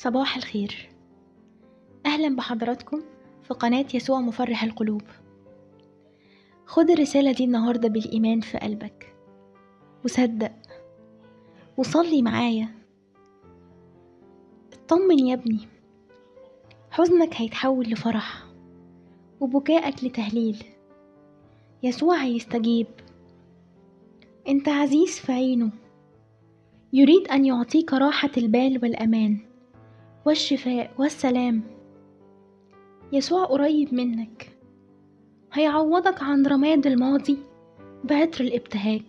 صباح الخير. أهلا بحضراتكم في قناة يسوع مفرح القلوب. خد الرسالة دي النهاردة بالإيمان في قلبك وصدق وصلي معايا. اطمن يا ابني، حزنك هيتحول لفرح وبكائك لتهليل. يسوع هيستجيب، انت عزيز في عينه، يريد أن يعطيك راحة البال والأمان والشفاء والسلام. يسوع قريب منك، هيعوضك عن رماد الماضي بعطر الابتهاج،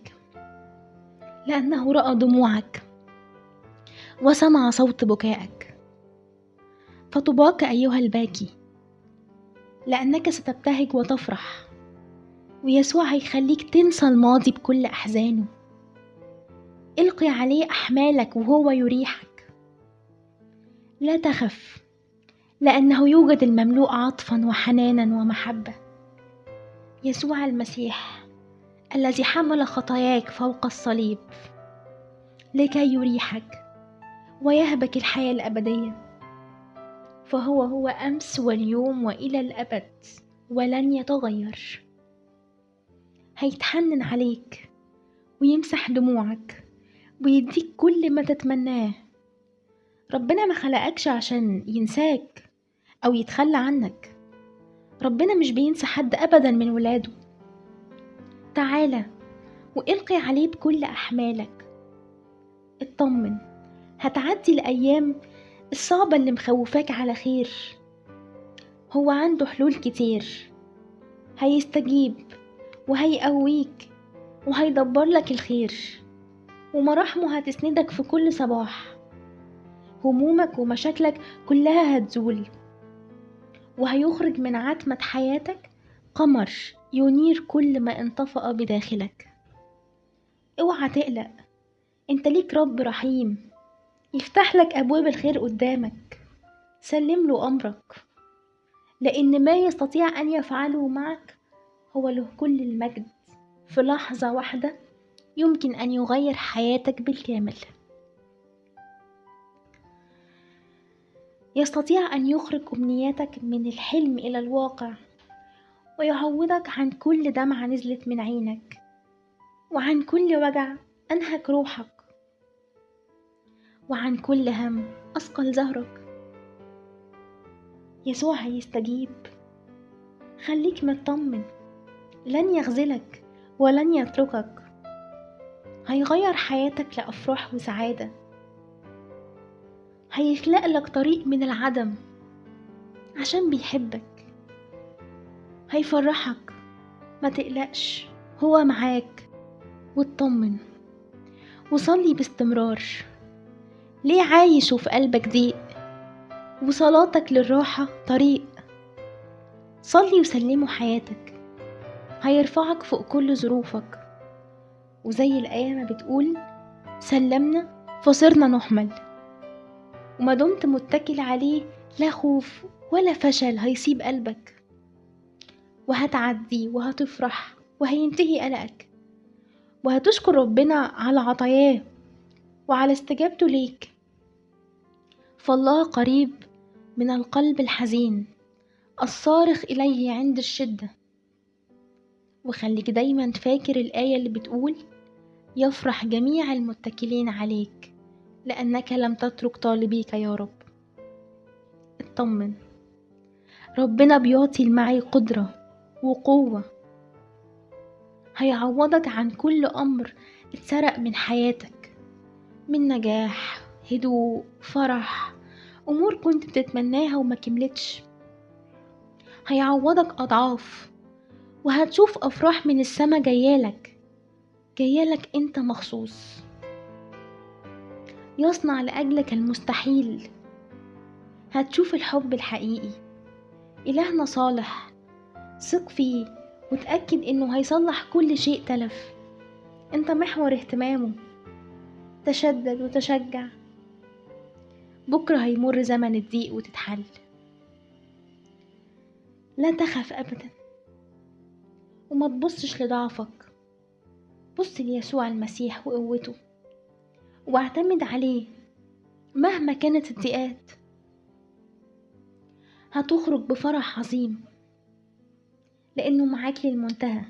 لأنه رأى دموعك وسمع صوت بكائك. فطباك أيها الباكي، لأنك ستبتهج وتفرح، ويسوع هيخليك تنسى الماضي بكل أحزانه. القي عليه أحمالك وهو يريحك. لا تخف، لأنه يوجد المملوء عطفا وحنانا ومحبة، يسوع المسيح الذي حمل خطاياك فوق الصليب لكي يريحك ويهبك الحياة الأبدية. فهو أمس واليوم وإلى الأبد ولن يتغير. هيتحنن عليك ويمسح دموعك ويديك كل ما تتمناه. ربنا ما خلقكش عشان ينساك أو يتخلى عنك. ربنا مش بينسى حد أبدا من ولاده. تعالى وإلقي عليه بكل أحمالك. اطمن، هتعدي الأيام الصعبة اللي مخوفاك على خير. هو عنده حلول كتير، هيستجيب وهيقويك وهيدبر لك الخير، ومراحمه هتسندك في كل صباح. همومك ومشاكلك كلها هتزول، وهيخرج من عتمة حياتك قمر ينير كل ما انطفأ بداخلك. اوعى تقلق، انت ليك رب رحيم يفتح لك أبواب الخير قدامك. سلم له أمرك، لأن ما يستطيع أن يفعله معك هو له كل المجد. في لحظة واحدة يمكن أن يغير حياتك بالكامل. يستطيع أن يخرج أمنياتك من الحلم إلى الواقع، ويعوضك عن كل دمعة نزلت من عينك، وعن كل وجع أنهك روحك، وعن كل هم أثقل ظهرك. يسوع هيستجيب. خليك مطمن، لن يخذلك ولن يتركك. هيغير حياتك لأفراح وسعادة. هيخلق لك طريق من العدم عشان بيحبك. هيفرحك، ما تقلقش، هو معاك. واطمن وصلي باستمرار. ليه عايش وفي قلبك ضيق وصلاتك للراحة طريق؟ صلي وسلمه حياتك. هيرفعك فوق كل ظروفك، وزي الآية ما بتقول سلمنا فصرنا نحمل. وما دمت متكل عليه لا خوف ولا فشل هيصيب قلبك، وهتعدي وهتفرح وهينتهي قلقك، وهتشكر ربنا على عطاياه وعلى استجابته ليك. فالله قريب من القلب الحزين الصارخ إليه عند الشدة. وخليك دايما فاكر الآية اللي بتقول يفرح جميع المتكلين عليك لأنك لم تترك طالبيك يا رب. اطمن، ربنا بيعطي المعي قدرة وقوة. هيعوضك عن كل أمر اتسرق من حياتك، من نجاح، هدوء، فرح، أمور كنت بتتمناها وما كملتش. هيعوضك أضعاف، وهتشوف أفراح من السما جايالك انت مخصوص. يصنع لأجلك المستحيل. هتشوف الحب الحقيقي. إلهنا صالح، ثق فيه وتأكد إنه هيصلح كل شيء تلف. انت محور اهتمامه. تشدد وتشجع، بكرة هيمر زمن الضيق وتتحل. لا تخف أبدا، وما تبصش لضعفك. بص ليسوع المسيح وقوته، واعتمد عليه مهما كانت الضيقات. هتخرج بفرح عظيم، لأنه معاك للمنتهى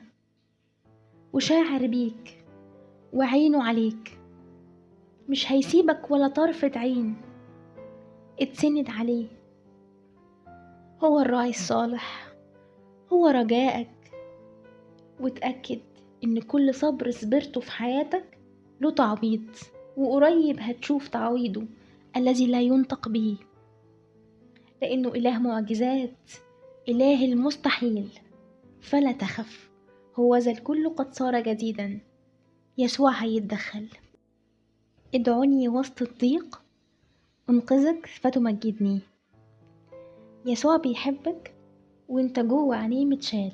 وشاعر بيك وعينه عليك، مش هيسيبك ولا طرفة عين. اتسند عليه، هو الراعي الصالح، هو رجائك. وتأكد إن كل صبر صبرته في حياتك له تعويض، وقريب هتشوف تعويضه الذي لا ينطق به، لأنه إله معجزات، إله المستحيل. فلا تخف، هو ذا الكل قد صار جديدا، يسوع هيتدخل. ادعوني وسط الضيق انقذك فتمجدني. يسوع بيحبك وانت جوه عينيه متشال،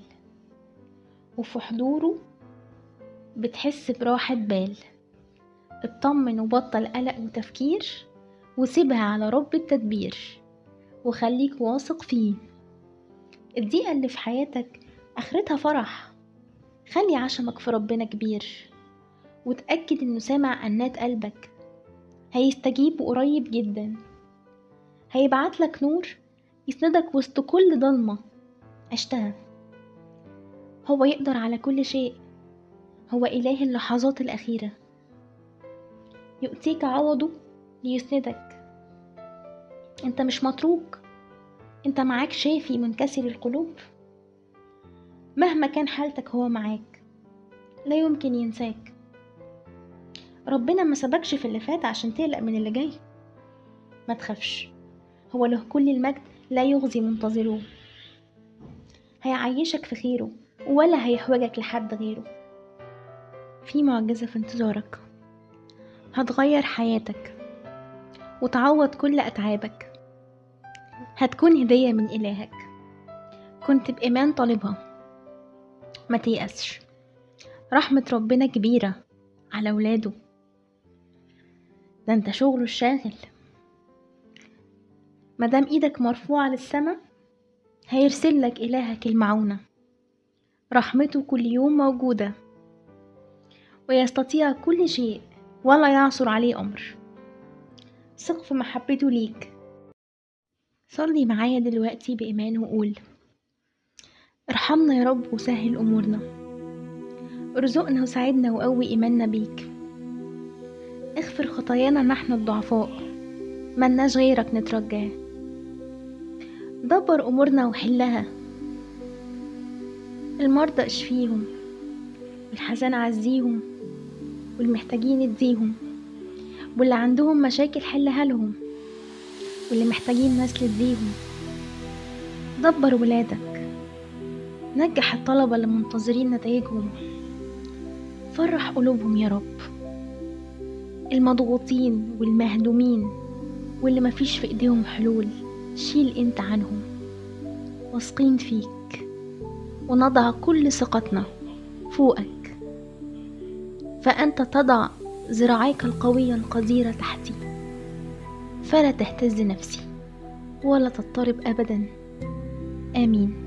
وفي حضوره بتحس براحة بال. اطمن وبطل قلق وتفكير، وسيبها على رب التدبير، وخليك واثق فيه. الضيقة اللي في حياتك آخرتها فرح. خلي عشمك في ربنا كبير، وتأكد إنه سامع أنات قلبك. هيستجيب قريب جدا، هيبعتلك نور يسندك وسط كل ضلمة عشتها. هو يقدر على كل شيء، هو إله اللحظات الأخيرة، يؤتيك عوضه ليسندك. انت مش متروك، انت معاك شافي منكسر القلوب. مهما كان حالتك هو معاك، لا يمكن ينساك. ربنا ما سبكش في اللي فات عشان تقلق من اللي جاي. ما تخافش، هو له كل المجد لا يغزي منتظروه. هيعيشك في خيره ولا هيحوجك لحد غيره. في معجزة في انتظارك هتغير حياتك وتعوض كل أتعابك. هتكون هدية من إلهك كنت بإيمان طالبها. ما تيأسش، رحمة ربنا كبيرة على ولاده، ده انت شغله الشاغل. مدام ايدك مرفوعة للسما هيرسلك إلهك المعونة. رحمته كل يوم موجودة، ويستطيع كل شيء ولا يعصر عليه أمر. ثق في محبته ليك. صلي معايا دلوقتي بإيمان وقول: ارحمنا يا رب وسهل أمورنا، ارزقنا وساعدنا وقوي إيماننا بيك. اغفر خطايانا نحن الضعفاء، ملناش غيرك نترجاه. دبر أمورنا وحلها، المرضى اشفيهم، والحزان عزيهم، والمحتاجين اديهم، واللي عندهم مشاكل حلها لهم، واللي محتاجين ناس تديهم. دبر ولادك، نجح الطلبة اللي منتظرين نتائجهم، فرح قلوبهم يا رب. المضغوطين والمهدومين واللي مفيش في ايديهم حلول، شيل انت عنهم. واثقين فيك ونضع كل ثقتنا فوقك، فأنت تضع ذراعيك القوية القديرة تحتي، فلا تهتز نفسي ولا تضطرب أبدا. آمين.